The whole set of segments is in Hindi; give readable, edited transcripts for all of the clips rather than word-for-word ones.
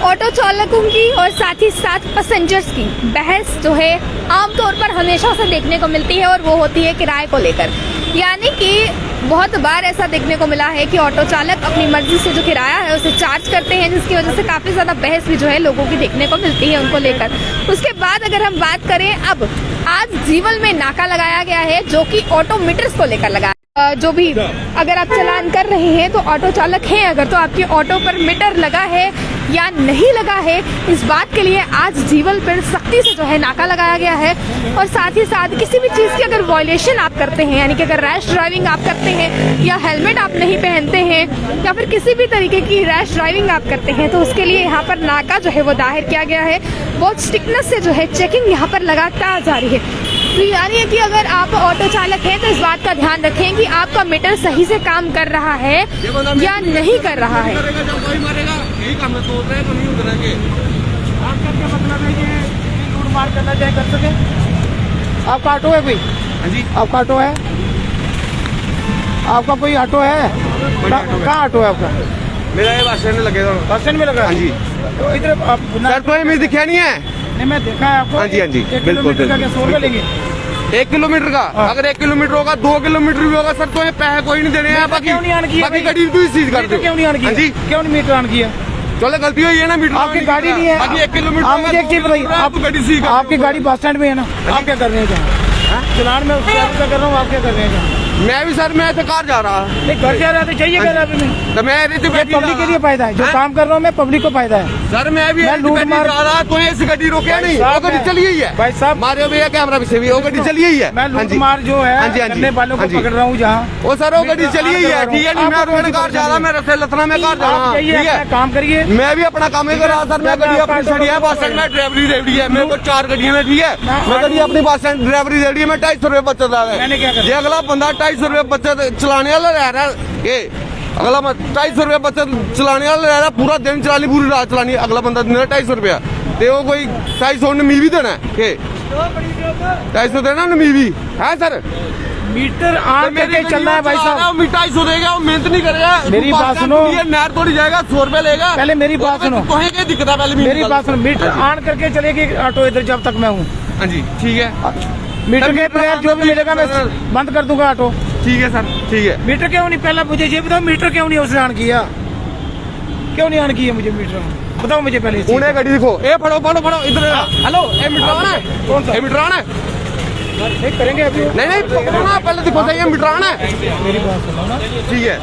ऑटो चालकों की और साथ ही साथ पैसेंजर्स की बहस जो है आमतौर पर हमेशा से देखने को मिलती है और वो होती है किराए को लेकर। यानी कि बहुत बार ऐसा देखने को मिला है कि ऑटो चालक अपनी मर्जी से जो किराया है उसे चार्ज करते हैं, जिसकी वजह से काफ़ी ज़्यादा बहस भी जो है लोगों की देखने को मिलती है उनको लेकर। उसके बाद अगर हम बात करें, अब आज जीवल में नाका लगाया गया है जो कि ऑटो मीटर्स को लेकर लगा। जो भी अगर आप चालान कर रहे हैं तो ऑटो चालक हैं अगर, तो आपके ऑटो पर मीटर लगा है या नहीं लगा है, इस बात के लिए आज जीवल पर सख्ती से जो है नाका लगाया गया है। और साथ ही साथ किसी भी चीज़ की अगर वायलेशन आप करते हैं, यानी कि अगर रैश ड्राइविंग आप करते हैं या हेलमेट आप नहीं पहनते हैं या फिर किसी भी तरीके की रैश ड्राइविंग आप करते हैं, तो उसके लिए यहाँ पर नाका जो है वो दाहिर किया गया है। बहुत स्ट्रिक्टनेस से जो है चेकिंग यहाँ पर लगातार जारी है। तो यानी है कि अगर आप ऑटो चालक हैं तो इस बात का ध्यान रखें कि आपका मीटर सही से काम कर रहा है या नहीं कर रहा है। आपका ऑटो है कोई? हाँ जी, आपका ऑटो है? आपका कोई ऑटो है? कहाँ ऑटो है आपका? मेरा ये बस स्टैंड लगेगा। बस स्टैंड में लगा? हाँ जी। तो इधर आप सर तो ये मुझे दिखा नहीं है। नहीं, मैं देखा है आपको। हाँ जी, हाँ जी, 1 बिल्कुल, किलोमीटर का क्या 100 रुपये लेंगे? 1 किलोमीटर का? अगर 1 किलोमीटर होगा, 2 किलोमीटर भी होगा सर, तो ये पैसे कोई नहीं देने हैं। बाकी गाड़ी भी चीज कर दो। क्यों नहीं ऑन किया? जी, क्यों नहीं मीटर ऑन किया? चलो गलती हुई है ना, मीटर आपकी गाड़ी नहीं है। बाकी 1 किलोमीटर। आप मुझे एक चीज बताइए, आपकी गाड़ी बस स्टैंड में है ना, आप क्या कर रहे हैं? चलान में उससे क्या कर रहा हूँ, आप क्या कर रहे हैं? मैं भी सर, मैं ऐसे कार जा रहा। नहीं, घर जा रहा तो चाहिए क्या रहा है? तो मैं पब्लिक के लिए फायदा है, जो काम कर रहा हूँ मैं पब्लिक को फायदा है। सर मैं भी लूट मार जा रहा, तो ऐसी गाड़ी रोके नहीं, वो गाड़ी चली ही है भाई साहब। मारे भैया कैमरा पीछे भी, वो गाड़ी चली ही है। मैं लूट मार जो है करने वालों को पकड़ रहा हूँ जहाँ, वो सर वो गाड़ी चली ही है। ठीक है, नहीं मैं रोड कार जा रहा, मैं रस्ते लथना में कार जा रहा। ठीक है, काम करिए। मैं भी अपना काम ही कर रहा सर। मैं गाड़ी अपनी छड़ी है, बस स्टैंड में ड्राइवरी रेडी है मेरे को 4 गाड़ियां में। ठीक है, मैं गाड़ी अपनी बस स्टैंड ड्राइवरी रेडी है, मैं 250 रुपये बचत आ मैंने क्या रहा है। अगला बंदा 250 रुपये बचत चलाने वाला रह रहा है, ये अगला 250 रुपये बचत चलाने वाला रह रहा, पूरा दिन चलानी, पूरी रात चलानी, अगला बंदा देना 250 रुपया। तो वो कोई 250 नमी भी देना है, 250 देना नमी भी है सर। मीटर ऑन करके चलना है भाई साहब। 250 देगा, वो मेहनत नहीं करेगा। मेरी बात सुनो, नहर तोड़ी जाएगा, 100 रुपये लेगा। पहले मेरी बात सुनो, क्या दिक्कत है? पहले मेरी बात सुनो, मीटर ऑन करके चलेगी ऑटो इधर जब तक मैं हूँ। हाँ जी, ठीक है। मीटर के बगैर जो भी मिलेगा मैं बंद कर दूंगा ऑटो। ठीक है सर, ठीक है। मीटर क्यों नहीं, पहले मुझे ये बताओ, मीटर क्यों नहीं उसने ऑन किया? क्यों नहीं ऑन किया मुझे मीटर? बताओ मुझे पहले। उन्हें गाड़ी दिखो, ए फड़ो फड़ो फड़ो इधर। हेलो, ए मीटर आना है? कौन सा? ए मीटर आना है? नहीं करेंगे अभी। नहीं पकड़ो ना, पहले दिखो सही, मीटर आना है? मेरी बात सुनो ना, ठीक है।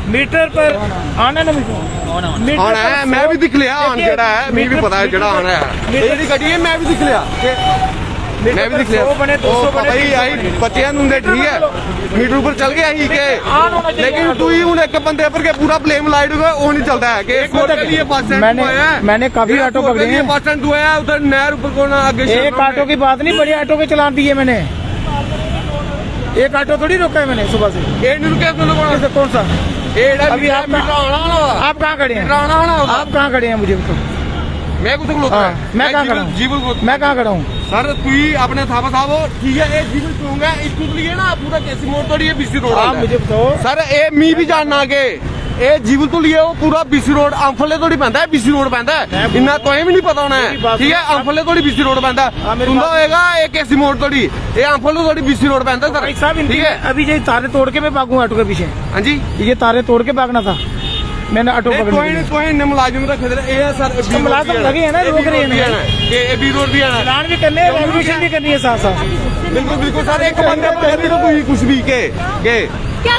मीटर पर आना ना, मीटर आना है, मैं भी दिख लिया आन जड़ा है, मुझे भी पता है जड़ा आना है। मेरी गाड़ी है, मैं भी दिख लिया, मैं भी दिख लिया। 100 बने 200 बने आई बच्चे होंगे, ठीक है, मीटर ऊपर चल गया ही के, लेकिन तू ही उन एक बंदे पर के पूरा ब्लेम लाइट हुआ, वो नहीं चलता है कि मैंने काफी ऑटो पकड़े हैं। बस स्टैंड हुआ है उधर, नहर ऊपर कौन आगे। एक ऑटो की बात नहीं, बड़े ऑटो के चलान दिए मैंने। एक ऑटो थोड़ी रोका है मैंने सुबह से। ये नहीं रुके, कौन सा? अभी आप कहाँ खड़े हैं? आप कहाँ खड़े हैं? मुझे बताओ। मैं कुछ मैं कहाँ खड़ा हूँ? मैं कहाँ खड़ा हूँ? सर तू ही अपने थापा साहब, ठीक है, एक जीवन कहूंगा इसको लिए ना पूरा कैसी मोड़ तोड़ी है, बीसी रोड। आप मुझे बताओ सर, ए मी भी जानना के ए जीवन तो लिए वो पूरा बीसी रोड अंफले थोड़ी पैंदा है, बीसी रोड पैंदा है, इन्ना तो भी नहीं पता होना है। ठीक है, अंफले थोड़ी बीसी रोड पैंदा है, तुंदा होएगा एक कैसी मोड़ तोड़ी, ये अंफले थोड़ी बीसी रोड पैंदा सर। ठीक है, अभी ये तारे तोड़ के मैं भागूं ऑटो के पीछे? हाँ जी, ये तारे तोड़ के भागना था, मैंने ऑटो पकड़ मुलाजिम रखे सर, मुलाजिम लगे हैं ना, रोक रहे हैं, बी रोड भी है, चलान भी करने, रेगुलेशन भी करनी है साथ साथ। बिल्कुल बिल्कुल सर, एक बंदे तो कुछ भी के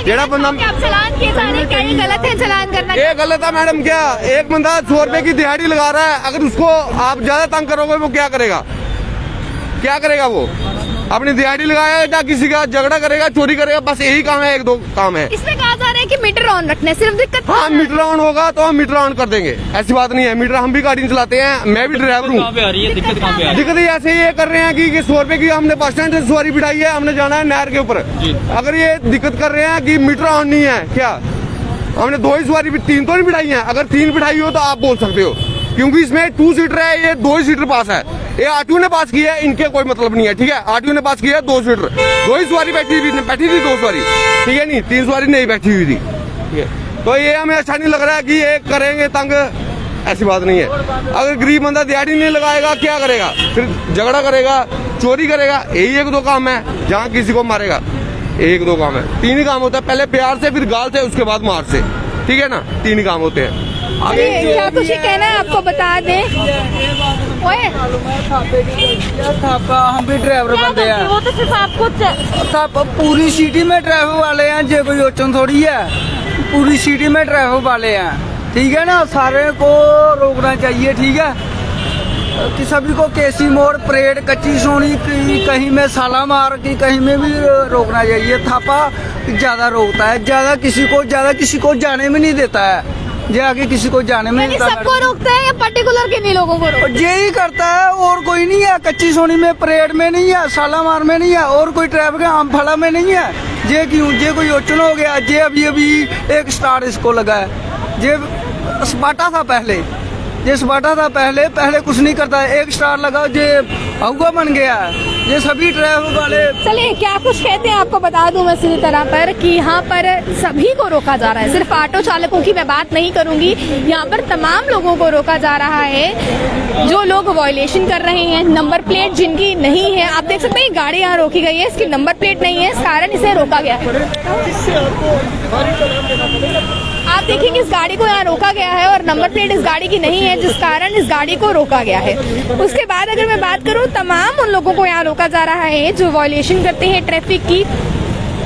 जेड़ा बंदा आप चालान किए जा रहे हैं, क्या ये गलत है चालान करना? ये गलत है मैडम। क्या एक बंदा 100 रुपए की दिहाड़ी लगा रहा है, अगर उसको आप ज्यादा तंग करोगे वो क्या करेगा? क्या करेगा? वो अपनी दिहाड़ी लगाया या किसी का झगड़ा करेगा, चोरी करेगा, बस यही काम है, 1-2 काम है। इसमें कहा जा रहा है कि मीटर ऑन रखना है, सिर्फ दिक्कत। हाँ, मीटर ऑन होगा तो हम मीटर ऑन कर देंगे, ऐसी बात नहीं है। मीटर हम भी गाड़ी चलाते हैं, मैं भी ड्राइवर हूँ। दिक्कत ऐसे ये कर रहे हैं कि 100 रुपए की हमने बस स्टैंड से सवारी बिठाई है, हमने जाना है नहर के ऊपर, अगर ये दिक्कत कर रहे हैं कि मीटर ऑन नहीं है, क्या हमने 2 ही सवारी 3 तो नहीं बिठाई है? अगर 3 बिठाई हो तो आप बोल सकते हो, क्योंकि इसमें 2 सीटर है, ये 2 ही सीटर पास है। ये आरटीओ ने पास किया है, इनके कोई मतलब नहीं है। ठीक है, आरटीओ ने पास किया है 2 सीटर, 2 ही सवारी बैठी थी 2 सवारी, ठीक है, नहीं 3 सवारी नहीं बैठी हुई थी। ठीक है, तो ये हमें अच्छा नहीं लग रहा है कि ये करेंगे तंग, ऐसी बात नहीं है। अगर गरीब बंदा दिहाड़ी नहीं लगाएगा क्या करेगा, फिर झगड़ा करेगा, चोरी करेगा। यही एक दो काम है जहाँ किसी को मारेगा, एक दो काम है। तीन ही काम होता है, पहले प्यार से, फिर गाल से, उसके बाद मार से, ठीक है ना, तीन ही काम होते हैं। चलिए, क्या कुछ ही कहना है आपको बता दें। ओए, थापा हम भी ड्राइवर बंदे हैं, वो तो सिर्फ आपको थापा पूरी सिटी में ड्राइवर वाले हैं, जो कोई ओचन थोड़ी है, पूरी सिटी में ड्राइवर वाले हैं, ठीक है ना। सारे को रोकना चाहिए, ठीक है, कि सभी को केसी मोड़, परेड, कच्ची सोनी की, कहीं में सालामार की, कहीं में भी रोकना चाहिए। थापा ज्यादा रोकता है, ज्यादा किसी को जाने में नहीं देता है, ये आगे किसी को जाने में नहीं देता। सबको रोकता है या पर्टिकुलर किन्हीं लोगों को रोकता है? यही करता है, और कोई नहीं है। कच्ची सोनी में, परेड में नहीं है, सालामार में नहीं है, और कोई ट्रैफिक आमफड़ा में नहीं है। ये क्यों, ये कोई ओचन हो गया, ये अभी एक स्टार इसको लगा है। ये स्पाटा था पहले, पहले कुछ नहीं करता है, एक स्टार लगा, ये हुआ बन गया है। ये सभी ड्राइवर वाले। चलिए, क्या कुछ कहते हैं आपको बता दूं मैं सीधी तरह पर कि यहाँ पर सभी को रोका जा रहा है। सिर्फ ऑटो चालकों की मैं बात नहीं करूंगी, यहाँ पर तमाम लोगों को रोका जा रहा है जो लोग वायलेशन कर रहे हैं। नंबर प्लेट जिनकी नहीं है, आप देख सकते हैं गाड़ी यहाँ रोकी गई है, इसकी नंबर प्लेट नहीं है, इस कारण इसे रोका गया है। आप देखेंगे इस गाड़ी को यहाँ रोका गया है और नंबर प्लेट इस गाड़ी की नहीं है, जिस कारण इस गाड़ी को रोका गया है। उसके बाद अगर मैं बात करूँ, तमाम उन लोगों को यहाँ रोका जा रहा है जो वायलेशन करते हैं ट्रैफिक की,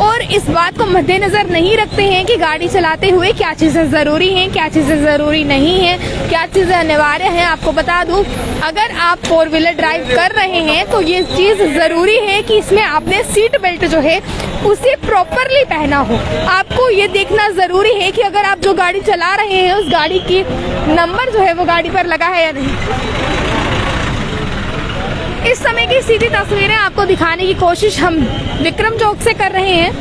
और इस बात को मद्देनजर नहीं रखते हैं कि गाड़ी चलाते हुए क्या चीजें जरूरी हैं, क्या चीजें जरूरी नहीं हैं, क्या चीजें अनिवार्य हैं। आपको बता दूं, अगर आप 4 व्हीलर ड्राइव कर रहे हैं तो ये चीज जरूरी है कि इसमें आपने सीट बेल्ट जो है उसे प्रॉपरली पहना हो। आपको ये देखना जरूरी है कि अगर आप जो गाड़ी चला रहे हैं उस गाड़ी की नंबर जो है वो गाड़ी पर लगा है या नहीं। इस समय की सीधी तस्वीरें आपको दिखाने की कोशिश हम विक्रम चौक से कर रहे हैं।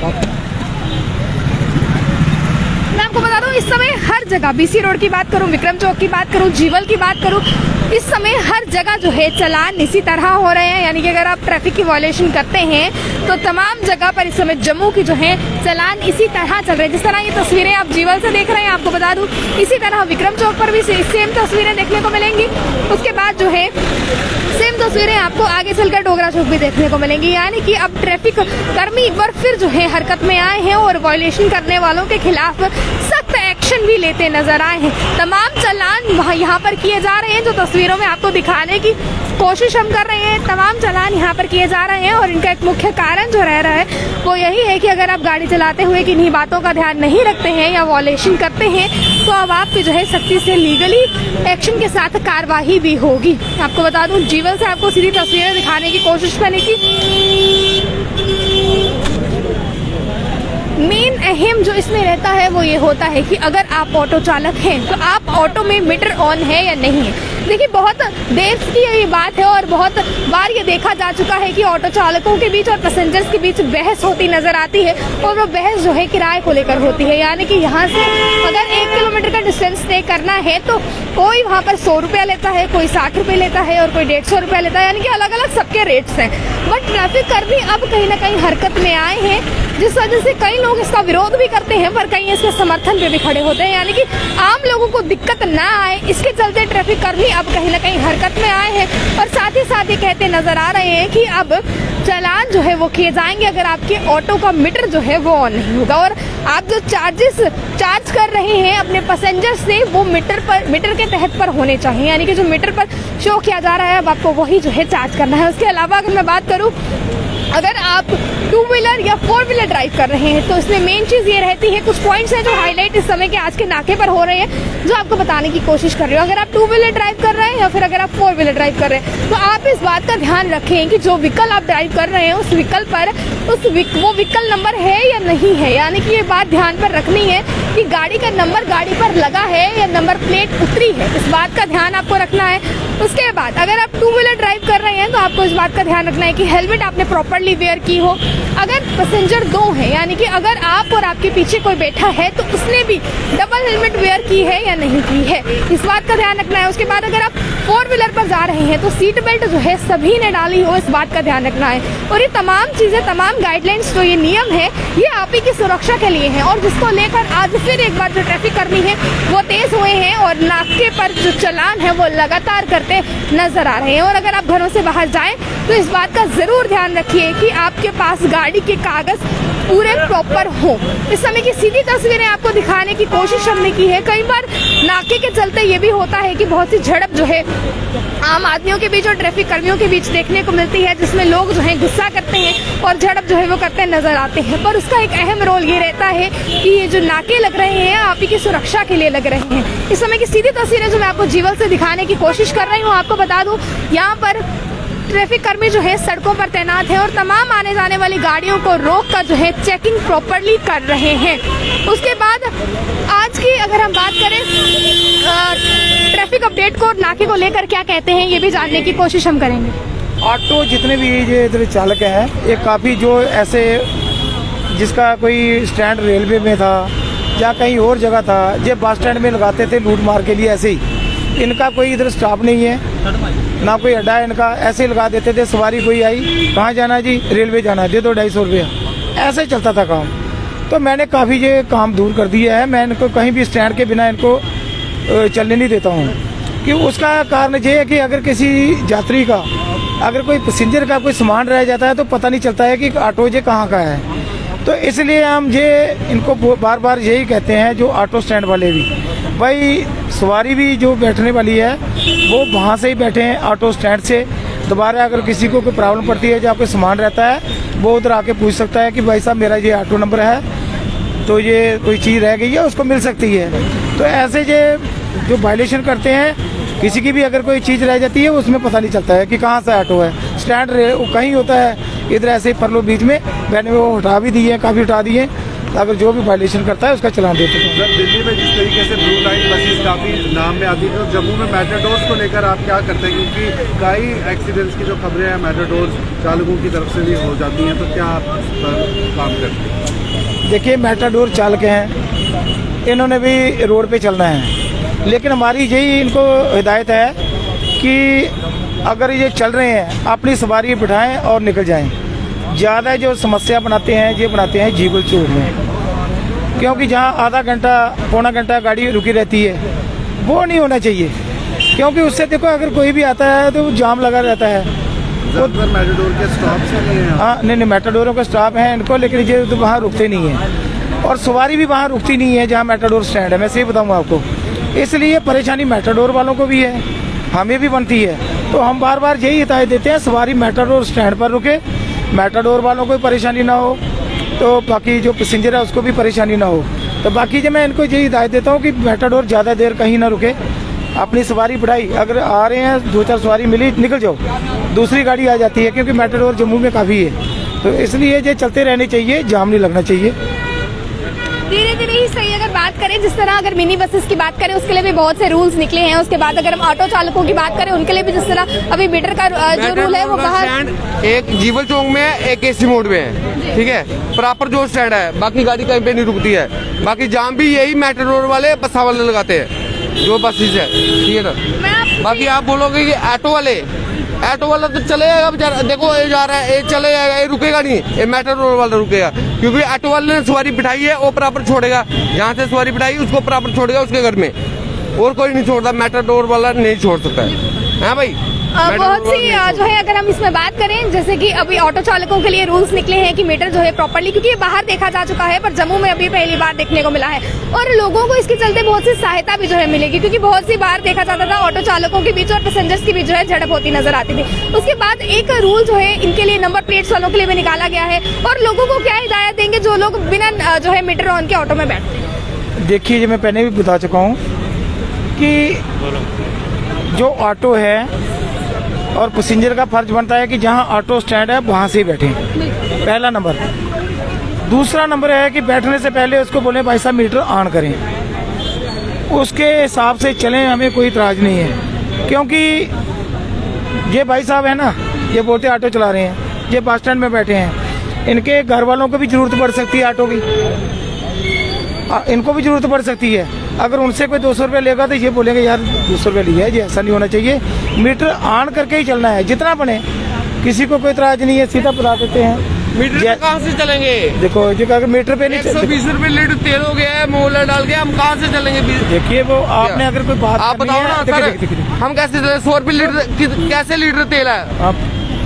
मैं आपको बता दूं, इस समय हर जगह, बीसी रोड की बात करूं, विक्रम चौक की बात करूं, जीवल की बात करूं, इस समय हर जगह जो है चालान इसी तरह हो रहे हैं। यानी कि अगर आप ट्रैफिक की वायलेशन करते हैं तो तमाम जगह पर इस समय जम्मू की जो है चालान इसी तरह चल रहे हैं। जिस तरह ये तस्वीरें आप जीवल से देख रहे हैं, आपको बता दूं इसी तरह विक्रम चौक पर भी सेम तस्वीरें देखने को मिलेंगी। उसके बाद जो है सेम तस्वीरें आपको आगे चलकर डोगरा चौक भी देखने को मिलेंगी। यानी कि अब ट्रैफिक कर्मी एक बार फिर जो है हरकत में आए हैं और वायलेशन करने वालों के खिलाफ सख्त एक्शन भी लेते नजर आए हैं। तमाम चालान यहाँ पर किए जा रहे हैं, जो तस्वीरों में आपको दिखाने की कोशिश हम कर रहे हैं। तमाम चालान यहाँ पर किए जा रहे हैं और इनका एक मुख्य कारण जो रह रहा है वो यही है कि अगर आप गाड़ी चलाते हुए किन्हीं बातों का ध्यान नहीं रखते हैं या वायलेशन करते हैं तो अब आप पे जो है सख्ती से लीगली एक्शन के साथ कार्रवाई भी होगी। आपको बता दूं, जीवन से आपको सीधी तस्वीरें दिखाने की कोशिश मैंने की। मेन अहम जो इसमें रहता है वो ये होता है कि अगर आप ऑटो चालक हैं तो आप ऑटो में मीटर ऑन है या नहीं है। देखिए, बहुत देर की ये बात है और बहुत बार ये देखा जा चुका है कि ऑटो चालकों के बीच और पैसेंजर्स के बीच बहस होती नजर आती है और वो बहस जो है किराए को लेकर होती है। यानी कि यहाँ से अगर 1 किलोमीटर का डिस्टेंस तय करना है तो कोई वहाँ पर 100 रुपया लेता है, कोई 60 रुपये लेता है और कोई 150 रुपया लेता है। यानी कि अलग अलग सबके रेट्स हैं। बट ट्रैफिक कर्मी अब कहीं ना कहीं हरकत में आए हैं, जिस वजह से कई लोग इसका विरोध भी करते हैं पर कई इसके समर्थन पे भी खड़े होते हैं। यानी कि आम लोगों को दिक्कत ना आए, इसके चलते ट्रैफिक कर्मी अब कहीं ना कहीं हरकत में आए हैं और साथ ही साथ ये कहते नजर आ रहे हैं कि अब चालान जो है वो किए जाएंगे अगर आपके ऑटो का मीटर जो है वो ऑन नहीं होगा। और आप जो चार्जेस चार्ज कर रहे हैं अपने पैसेंजर से वो मीटर के तहत पर होने चाहिए। यानी कि जो मीटर पर शो किया जा रहा है अब आपको वही जो है चार्ज करना है। उसके अलावा अगर मैं बात करूँ, अगर आप 2 व्हीलर या 4 व्हीलर ड्राइव कर रहे हैं तो इसमें मेन चीज ये रहती है, कुछ पॉइंट्स हैं जो हाईलाइट इस समय के आज के नाके पर हो रहे हैं जो आपको बताने की कोशिश कर रहे हो। अगर आप 2 व्हीलर ड्राइव कर रहे हैं या फिर अगर आप 4 व्हीलर ड्राइव कर रहे हैं तो आप इस बात का ध्यान रखें कि जो व्हीकल आप ड्राइव कर रहे हैं उस व्हीकल पर वो व्हीकल नंबर है या नहीं है। यानी कि ये बात ध्यान पर रखनी है कि गाड़ी का नंबर गाड़ी पर लगा है या नंबर प्लेट उतरी है, इस बात का ध्यान आपको रखना है। उसके बाद अगर आप 2 व्हीलर ड्राइव कर रहे हैं तो आपको इस बात का ध्यान रखना है कि हेलमेट आपने प्रॉपरली वेयर की हो। अगर पैसेंजर 2 है, यानी कि अगर आप और आपके पीछे कोई बैठा है तो उसने भी डबल हेलमेट वेयर की है या नहीं की है, इस बात का ध्यान रखना है। उसके बाद अगर आप 4 व्हीलर पर जा रहे हैं तो सीट बेल्ट जो है सभी ने डाली हो, इस बात का ध्यान रखना है। और ये तमाम चीजें, तमाम गाइडलाइंस जो ये नियम है ये आप ही की सुरक्षा के लिए हैं और जिसको लेकर आज फिर एक बार जो ट्रैफिक कर्मी है वो तेज हुए हैं और नाके पर जो चालान है वो लगातार करते नजर आ रहे हैं। और अगर आप घरों से बाहर जाएं तो इस बात का जरूर ध्यान रखिए कि आपके पास गाड़ी के कागज पूरे प्रॉपर हो। इस समय की सीधी तस्वीरें आपको दिखाने की कोशिश हमने की है। कई बार नाके के चलते ये भी होता है कि बहुत सी झड़प जो है आम आदमियों के बीच और ट्रैफिक कर्मियों के बीच देखने को मिलती है, जिसमें लोग जो है गुस्सा करते हैं और झड़प जो है वो करते नजर आते हैं। पर उसका एक अहम रोल ये रहता है कि ये जो नाके लग रहे हैं आप ही की सुरक्षा के लिए लग रहे हैं। इस समय की सीधी तस्वीरें जो मैं आपको जीवल से दिखाने की कोशिश कर रही हूँ, आपको बता दूं यहाँ पर ट्रैफिक कर्मी जो है सड़कों पर तैनात है और तमाम आने जाने वाली गाड़ियों को रोक कर जो है चेकिंग प्रॉपरली कर रहे हैं। उसके बाद आज की अगर हम बात करें ट्रैफिक अपडेट को, नाके को लेकर क्या कहते हैं ये भी जानने की कोशिश हम करेंगे। ऑटो जितने भी ये इधर चालक हैं ये काफ़ी जो ऐसे जिसका कोई स्टैंड रेलवे में था या कहीं और जगह था, ये बस स्टैंड में लगाते थे लूट मार के लिए। ऐसे ही इनका कोई इधर स्टाफ नहीं है, ना कोई अड्डा है इनका, ऐसे ही लगा देते थे। सवारी कोई आई, कहाँ जाना है जी, रेलवे जाना है, दे दो 250 रुपया, ऐसे ही चलता था काम। तो मैंने काफ़ी ये काम दूर कर दिया है। मैं इनको कहीं भी स्टैंड के बिना इनको चलने नहीं देता हूँ कि उसका कारण ये है कि अगर किसी यात्री का, अगर कोई पैसेंजर का कोई सामान रह जाता है तो पता नहीं चलता है कि ऑटो ये कहाँ का है। तो इसलिए हम ये इनको बार बार यही कहते हैं, जो ऑटो स्टैंड वाले भी, भाई सवारी भी जो बैठने वाली है वो वहाँ से ही बैठे हैं ऑटो स्टैंड से। दोबारा अगर किसी को कोई प्रॉब्लम पड़ती है, जहाँ कोई सामान रहता है, वो उधर आके पूछ सकता है कि भाई साहब मेरा ये ऑटो नंबर है, तो ये कोई चीज़ रह गई है, उसको मिल सकती है। तो ऐसे ये जो वायलेशन करते हैं, किसी की भी अगर कोई चीज़ रह जाती है उसमें पता नहीं चलता है कि कहाँ से ऑटो है। स्टैंड कहीं होता है, इधर ऐसे ही परलो बीच में मैंने वो हटा भी दिए हैं, काफ़ी हटा दिए। अगर जो भी वायलेशन करता है उसका चलान देते हैं। सर, दिल्ली में जिस तरीके से ब्लू लाइन बसेस काफ़ी नाम में आती है, तो जम्मू में मेट्रोडोर्स को लेकर आप क्या करते हैं? क्योंकि कई एक्सीडेंट्स की जो खबरें हैं मेट्रोडोर्स चालकों की तरफ से भी हो जाती हैं, तो क्या आप इस पर काम करते हैं? देखिए, मेट्रोडोर चालक हैं, इन्होंने भी रोड पे चलना है, लेकिन हमारी यही इनको हिदायत है कि अगर ये चल रहे हैं अपनी सवारी बिठाएं और निकल जाएं। ज़्यादा जो समस्या बनाते हैं ये बनाते हैं जीवल चौक में, क्योंकि जहां आधा घंटा पौना घंटा गाड़ी रुकी रहती है वो नहीं होना चाहिए, क्योंकि उससे देखो अगर कोई भी आता है तो जाम लगा रहता है। तो मेट्रोडोर के स्टॉप्स हैं? हाँ, नहीं, मेट्रोडोरों का स्टाफ है इनको, लेकिन ये तो वहाँ रुकते नहीं हैं और सवारी भी वहाँ रुकती नहीं है जहाँ मेट्रोडोर स्टैंड है। मैं सही बताऊँगा आपको, इसलिए परेशानी मेट्रोडोर वालों को भी है, हमें भी बनती है। तो हम बार बार यही हिदायत देते हैं, सवारी मेट्रोडोर स्टैंड पर रुके, मेट्रोडोर वालों को परेशानी ना हो, तो बाकी जो पैसेंजर है उसको भी परेशानी ना हो। तो बाकी जो मैं इनको यही हिदायत देता हूँ कि मेट्रोडोर ज़्यादा देर कहीं ना रुके, अपनी सवारी बढ़ाई, अगर आ रहे हैं 2-4 सवारी मिली निकल जाओ, दूसरी गाड़ी आ जाती है, क्योंकि मेट्रोडोर जम्मू में काफ़ी है। तो इसलिए ये चलते रहने चाहिए, जाम नहीं लगना चाहिए। धीरे धीरे ही सही। अगर बात करें जिस तरह अगर मिनी बसेस की बात करें उसके लिए भी बहुत से रूल्स निकले हैं। उसके बाद अगर हम ऑटो चालकों की बात करें उनके लिए भी जिस तरह अभी मीटर का जो रूल है वो बाहर, एक जीवल चौक में है, एक एसी मोड में है, ठीक है, प्रॉपर जो स्टैंड है, बाकी गाड़ी कहीं पे नहीं रुकती है। बाकी जाम भी यही मेट्रोडोर वाले बसा वाले लगाते हैं जो बसेस है, ठीक है ना। बाकी आप बोलोगे कि ऑटो वाला तो चलेगा बेचारा, देखो ये जा रहा है, ये चले जाएगा, ये रुकेगा नहीं, ये मेट्रोडोर वाला रुकेगा, क्योंकि ऑटो वाले ने सवारी बिठाई है वो बराबर छोड़ेगा, जहाँ से सवारी बिठाई उसको बराबर छोड़ेगा उसके घर में, और कोई नहीं छोड़ता, मेट्रोडोर वाला नहीं छोड़ सकता है। हाँ भाई, बहुत सी जो है अगर हम इसमें बात करें, जैसे कि अभी ऑटो चालकों के लिए रूल्स निकले हैं कि मीटर जो है प्रॉपर्ली, क्योंकि ये बाहर देखा जा चुका है पर जम्मू में अभी पहली बार देखने को मिला है, और लोगों को इसके चलते बहुत सी सहायता भी जो है मिलेगी, क्योंकि बहुत सी बार देखा जाता था ऑटो चालकों के बीच और पैसेंजर्स के बीच जो है झड़प होती नजर आती थी। उसके बाद एक रूल जो है इनके लिए नंबर प्लेट्स वालों के लिए भी निकाला गया है, और लोगों को क्या हिदायत देंगे जो लोग बिना जो है मीटर ऑन के ऑटो में बैठते हैं? देखिए, मैं पहले भी बता चुका हूँ कि जो ऑटो है और पैसेंजर का फर्ज बनता है कि जहां ऑटो स्टैंड है वहां से ही बैठें, पहला नंबर। दूसरा नंबर है कि बैठने से पहले उसको बोले भाई साहब मीटर ऑन करें, उसके हिसाब से चलें, हमें कोई इतराज नहीं है। क्योंकि ये भाई साहब है ना, ये बोलते ऑटो चला रहे हैं, ये बस स्टैंड में बैठे हैं, इनके घर वालों को भी जरूरत पड़ सकती है ऑटो की, इनको भी जरूरत पड़ सकती है। अगर उनसे कोई 200 रुपये लेगा तो ये बोलेंगे यार 200 रुपये लिया है जी, ऐसा नहीं होना चाहिए, मीटर ऑन करके ही चलना है जितना बने, किसी को कोई इतराज नहीं है, सीधा बता देते हैं। मीटर पे कहाँ से चलेंगे? देखो जो अगर मीटर पे नहीं 120 रुपए लीटर तेल हो गया है, मोहल्ला डाल के हम कहाँ से चलेंगे? देखिए वो आपने अगर कोई बात आप करनी बताओ है, ना देखिए, सर, हम कैसे चले? 100 रुपए लीटर कैसे लीटर तेल है? आप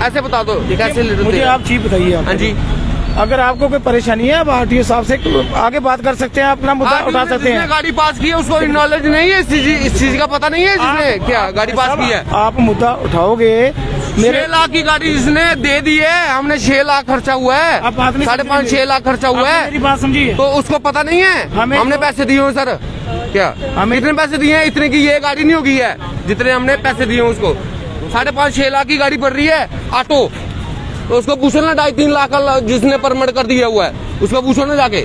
ऐसे बता दो कैसे लीटर मुझे तेल? आप चीज बताइए आप। हाँ जी, अगर आपको कोई परेशानी है आप आरटीओ साहब से आगे बात कर सकते हैं, अपना मुद्दा उठा सकते जिसने हैं। गाड़ी पास की है उसको नॉलेज नहीं है इस चीज का, पता नहीं है जिसने क्या गाड़ी पास की है। आप मुद्दा उठाओगे 6 लाख की गाड़ी जिसने दे दी है, हमने 6 लाख खर्चा हुआ है, आप बात नहीं 5.5 6 लाख खर्चा हुआ आप है, मेरी बात समझिए। तो उसको पता नहीं है हमने पैसे दिए हो सर। क्या हमें कितने पैसे दिए हैं? इतने की ये गाड़ी नहीं होगी है जितने हमने पैसे दिए उसको। 5.5 6 लाख की गाड़ी पड़ रही है ऑटो, तो उसको पूछो ना 2.5 3 लाख का जिसने परमिट कर दिया हुआ है, उसको पूछो ना जाके।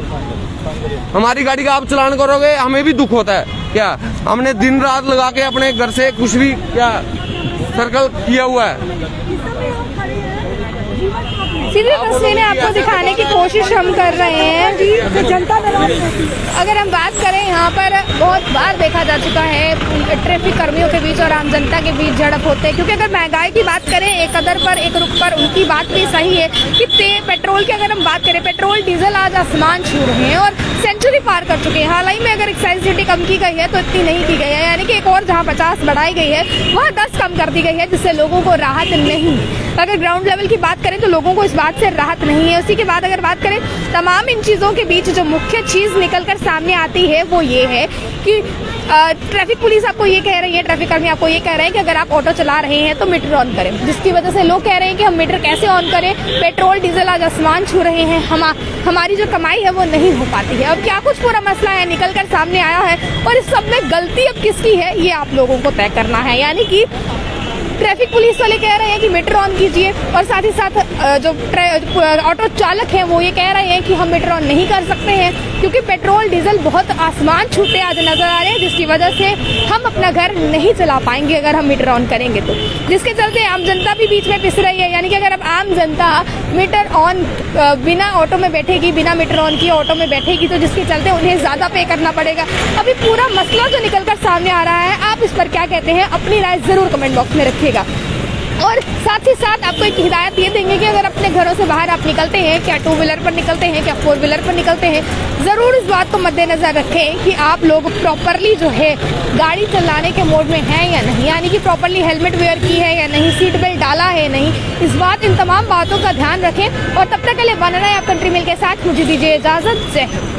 हमारी गाड़ी का आप चलान करोगे हमें भी दुख होता है। क्या हमने दिन रात लगा के अपने घर से कुछ भी क्या सर्कल किया हुआ है। सीधी तस्वीरें आपको दिखाने की कोशिश हम कर रहे हैं जी। तो जनता अगर हम बात करें, यहाँ पर बहुत बार देखा जा चुका है ट्रैफिक कर्मियों के बीच और आम जनता के बीच झड़प होते हैं, क्योंकि अगर महंगाई की बात करें एक कदर पर एक रुख पर, उनकी बात भी सही है कि पेट्रोल की अगर हम बात करें, पेट्रोल डीजल आज आसमान छू रहे हैं और सेंचुरी पार कर चुके हैं। हाल ही में अगर एक्साइज ड्यूटी कम की गई है तो इतनी नहीं की गई है, यानी कि एक और जहाँ 50 बढ़ाई गई है वहाँ 10 कम कर दी गई है, जिससे लोगों को राहत नहीं। अगर ग्राउंड लेवल की बात करें तो लोगों को इस बात से राहत नहीं है। उसी के बाद अगर बात करें तमाम इन चीज़ों के बीच जो मुख्य चीज़ निकलकर सामने आती है वो ये है कि ट्रैफिक पुलिस आपको ये कह रही है, ट्रैफिक कर्मी आपको ये कह रहे हैं कि अगर आप ऑटो चला रहे हैं तो मीटर ऑन करें, जिसकी वजह से लोग कह रहे हैं कि हम मीटर कैसे ऑन करें, पेट्रोल डीजल आज आसमान छू रहे हैं, हमारी जो कमाई है वो नहीं हो पाती है। अब क्या कुछ पूरा मसला है निकल कर सामने आया है और इस सब में गलती अब किसकी है ये आप लोगों को तय करना है। यानी कि ट्रैफिक पुलिस वाले कह रहे हैं कि मीटर ऑन कीजिए और साथ ही साथ जो ऑटो चालक हैं वो ये कह रहे हैं कि हम मीटर ऑन नहीं कर सकते हैं क्योंकि पेट्रोल डीजल बहुत आसमान छूते आज नजर आ रहे हैं, जिसकी वजह से हम अपना घर नहीं चला पाएंगे अगर हम मीटर ऑन करेंगे तो। जिसके चलते आम जनता भी बीच में पिस रही है, यानी कि अगर अब आम जनता मीटर ऑन बिना ऑटो में बैठेगी, बिना मीटर ऑन किए ऑटो में बैठेगी तो जिसके चलते उन्हें ज़्यादा पे करना पड़ेगा। अभी पूरा मसला जो निकल कर सामने आ रहा है, आप इस पर क्या कहते हैं, अपनी राय ज़रूर कमेंट बॉक्स में रखिएगा। और साथ ही साथ आपको एक हिदायत ये देंगे कि अगर अपने घरों से बाहर आप निकलते हैं, क्या 2 व्हीलर पर निकलते हैं, क्या 4 व्हीलर पर निकलते हैं, ज़रूर इस बात को मद्देनजर रखें कि आप लोग प्रॉपरली जो है गाड़ी चलाने के मोड में हैं या नहीं, यानी कि प्रॉपरली हेलमेट वेयर की है या नहीं, सीट बेल्ट डाला है नहीं, इन तमाम बातों का ध्यान रखें। और तब तक के लिए बना रहे आप कंट्री मिल के साथ, मुझे दीजिए इजाज़त। जय हिंद।